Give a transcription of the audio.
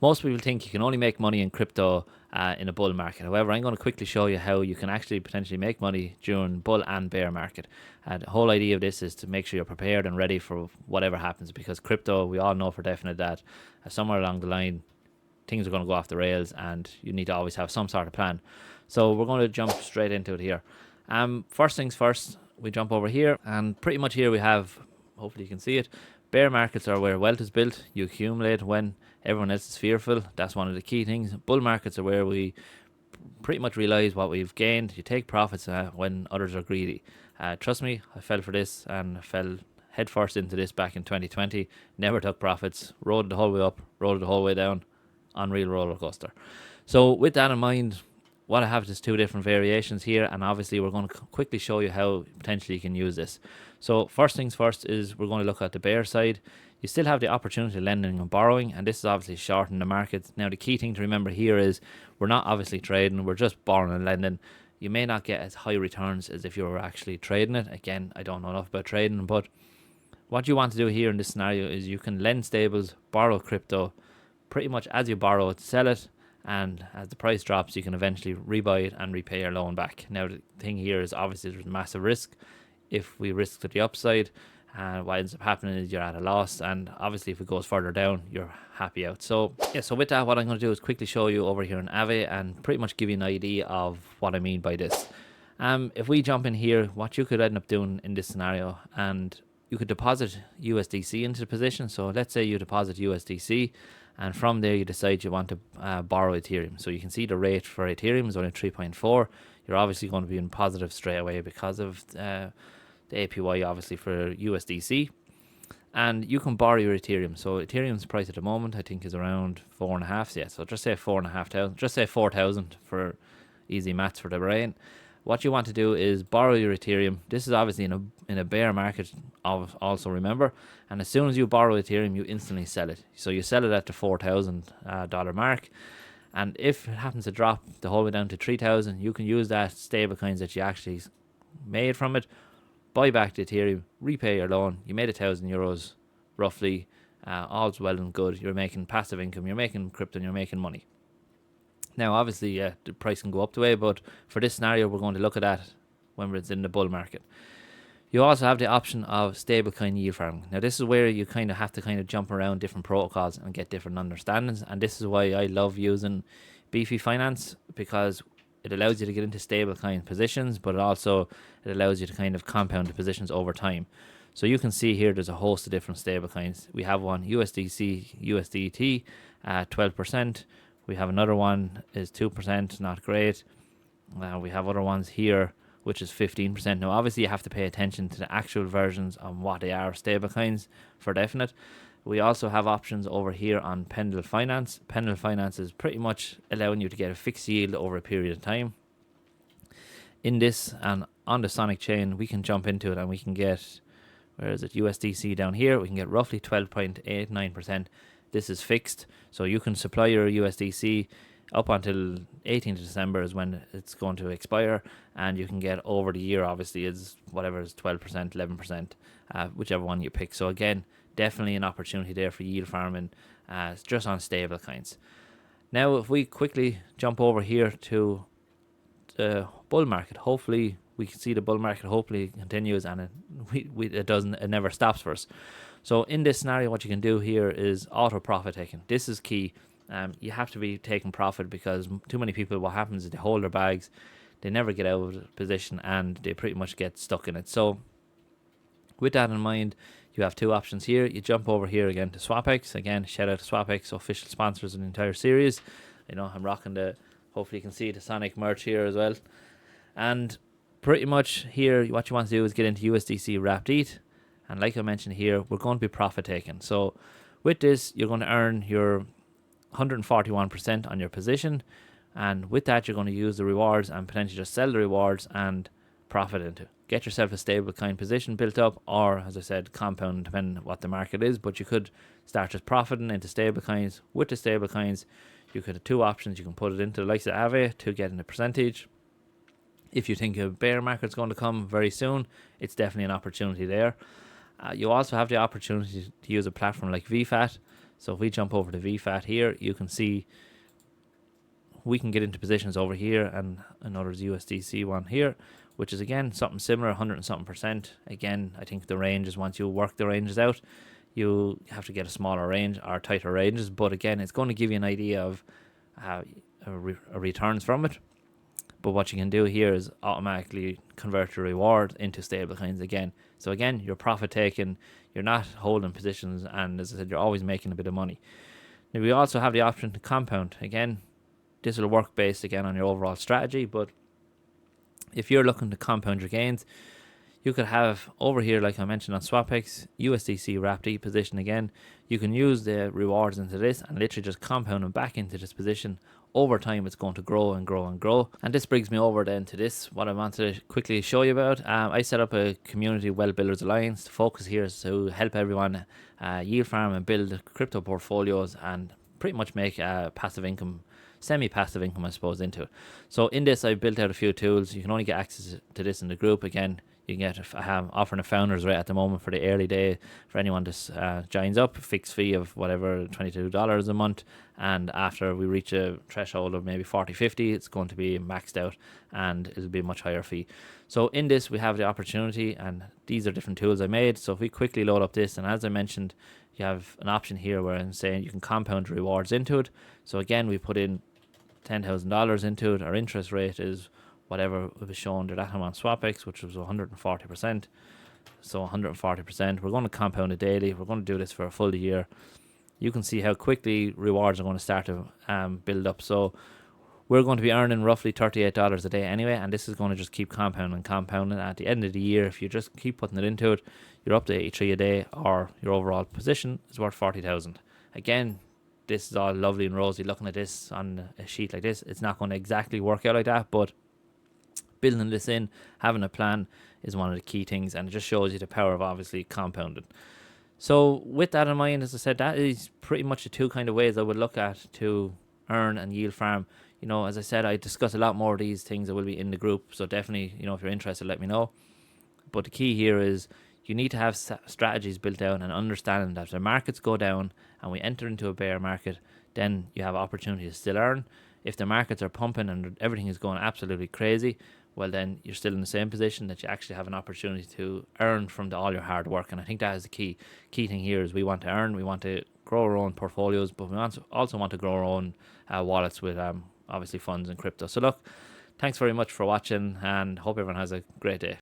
Most people think you can only make money in crypto in a bull market. However, I'm going to quickly show you how you can actually potentially make money during bull and bear market. The whole idea of this is to make sure you're prepared and ready for whatever happens, because crypto, we all know for definite that somewhere along the line, things are going to go off the rails and you need to always have some sort of plan. So we're going to jump straight into it here. First things first, we jump over here, and pretty much here we have, hopefully you can see it, bear markets are where wealth is built. You accumulate when everyone else is fearful. That's one of the key things. Bull markets are where we pretty much realize what we've gained. You take profits when others are greedy. Trust me, I fell for this and fell headfirst into this back in 2020. Never took profits, rode it the whole way up, rode it the whole way down. Unreal roller coaster. So with that in mind, what I have is two different variations here, and obviously we're going to quickly show you how potentially you can use this. So first things first is we're going to look at the bear side. You still have the opportunity of lending and borrowing, and this is obviously shorting the market. Now the key thing to remember here is we're not obviously trading, we're just borrowing and lending. You may not get as high returns as if you were actually trading it. Again, I don't know enough about trading, but what you want to do here in this scenario is you can lend stables, borrow crypto, pretty much as you borrow it, sell it, and as the price drops, you can eventually rebuy it and repay your loan back. Now the thing here is obviously there's massive risk. If we risk to the upside, what ends up happening is you're at a loss, and obviously if it goes further down, you're happy out. So yeah, so with that, what I'm going to do is quickly show you over here in Aave and pretty much give you an idea of what I mean by this. If we jump in here, what you could end up doing in this scenario, and you could deposit USDC into the position. So let's say you deposit USDC, and from there you decide you want to borrow Ethereum. So you can see the rate for Ethereum is only 3.4. You're obviously going to be in positive straight away because of the APY obviously for USDC. And you can borrow your Ethereum. So Ethereum's price at the moment I think is around 4.5. Yeah, so just say 4,500. Just say 4,000 for easy maths for the brain. What you want to do is borrow your Ethereum. This is obviously in a bear market, also remember. And as soon as you borrow Ethereum, you instantly sell it. So you sell it at the $4,000 mark. And if it happens to drop the whole way down to 3,000, you can use that stablecoins that you actually made from it, buy back the Ethereum, repay your loan. You made €1,000 roughly. All's well and good. You're making passive income. You're making crypto. And you're making money. Now, obviously, the price can go up the way, but for this scenario, we're going to look at that when it's in the bull market. You also have the option of stablecoin yield farming. Now, this is where you kind of have to jump around different protocols and get different understandings, and this is why I love using Beefy Finance, because it allows you to get into stablecoin positions, but it allows you to kind of compound the positions over time. So you can see here there's a host of different stablecoins. We have one USDC, USDT, 12%. We have another one is 2%, not great. We have other ones here, which is 15%. Now, obviously, you have to pay attention to the actual versions on what they are stablecoins for definite. We also have options over here on Pendle Finance. Pendle Finance is pretty much allowing you to get a fixed yield over a period of time. In this and on the Sonic chain, we can jump into it and we can get, where is it, USDC down here. We can get roughly 12.89%. This is fixed, so you can supply your USDC up until 18th of December is when it's going to expire, and you can get over the year, obviously, is whatever is 12%, 11%, whichever one you pick. So again, definitely an opportunity there for yield farming, just on stable coins. Now, if we quickly jump over here to the bull market, hopefully we can see the bull market hopefully continues, and it never stops for us. So in this scenario, what you can do here is auto profit taking. This is key. You have to be taking profit, because too many people, what happens is they hold their bags, they never get out of the position, and they pretty much get stuck in it. So with that in mind, you have two options here. You jump over here again to Swapx. Again, shout out to Swapx, official sponsors of the entire series. You know, I'm rocking hopefully you can see the Sonic merch here as well. And pretty much here, what you want to do is get into USDC wrapped ETH. And like I mentioned here, we're going to be profit taking. So with this, you're going to earn your 141% on your position. And with that, you're going to use the rewards and potentially just sell the rewards and profit into. Get yourself a stable coin position built up, or as I said, compound, depending on what the market is. But you could start just profiting into stable coins. With the stable coins, you could have two options. You can put it into the likes of Aave to get in a percentage. If you think a bear market's going to come very soon, it's definitely an opportunity there. You also have the opportunity to use a platform like VFAT. So if we jump over to VFAT here, you can see we can get into positions over here, and another USDC one here, which is again something similar, 100 and something percent. Again, I think the range is, once you work the ranges out, you have to get a smaller range or tighter ranges, but again, it's going to give you an idea of returns from it. But what you can do here is automatically convert your reward into stablecoins again. So again, you're profit taking, you're not holding positions, and as I said, you're always making a bit of money. Now we also have the option to compound. Again, this will work based again on your overall strategy, but if you're looking to compound your gains, you could have over here, like I mentioned on Swapx, USDC wrapped E position again. You can use the rewards into this and literally just compound them back into this position. Over time, it's going to grow and grow and grow. And this brings me over then to this, what I wanted to quickly show you about. I set up a community well builders alliance. The focus here is to help everyone yield farm and build crypto portfolios and pretty much make passive income, semi-passive income, I suppose, into it. So in this, I built out a few tools. You can only get access to this in the group. Again, you can get offering a founders rate at the moment for the early day for anyone that joins up, fixed fee of whatever, $22 a month, and after we reach a threshold of maybe 40-50, it's going to be maxed out and it'll be a much higher fee. So in this, we have the opportunity, and these are different tools I made. So if we quickly load up this, and as I mentioned, you have an option here where I'm saying you can compound rewards into it. So again, we put in $10,000 into it. Our interest rate is whatever was shown at that time on Swapx, which was 140%. So 140%. We're going to compound it daily. We're going to do this for a full year. You can see how quickly rewards are going to start to build up. So we're going to be earning roughly $38 a day anyway, and this is going to just keep compounding. At the end of the year, if you just keep putting it into it, you're up to 83 a day, or your overall position is worth 40,000. Again, this is all lovely and rosy. Looking at this on a sheet like this, it's not going to exactly work out like that, but building this in, having a plan is one of the key things, and it just shows you the power of obviously compounding. So with that in mind, as I said, that is pretty much the two kind of ways I would look at to earn and yield farm. You know, as I said, I discuss a lot more of these things that will be in the group, so definitely, you know, if you're interested, let me know. But the key here is you need to have strategies built out and understanding that if the markets go down and we enter into a bear market, then you have opportunity to still earn. If the markets are pumping and everything is going absolutely crazy, well, then you're still in the same position that you actually have an opportunity to earn from all your hard work. And I think that is the key thing here is we want to earn, we want to grow our own portfolios, but we also want to grow our own wallets with obviously funds and crypto. So look, thanks very much for watching, and hope everyone has a great day.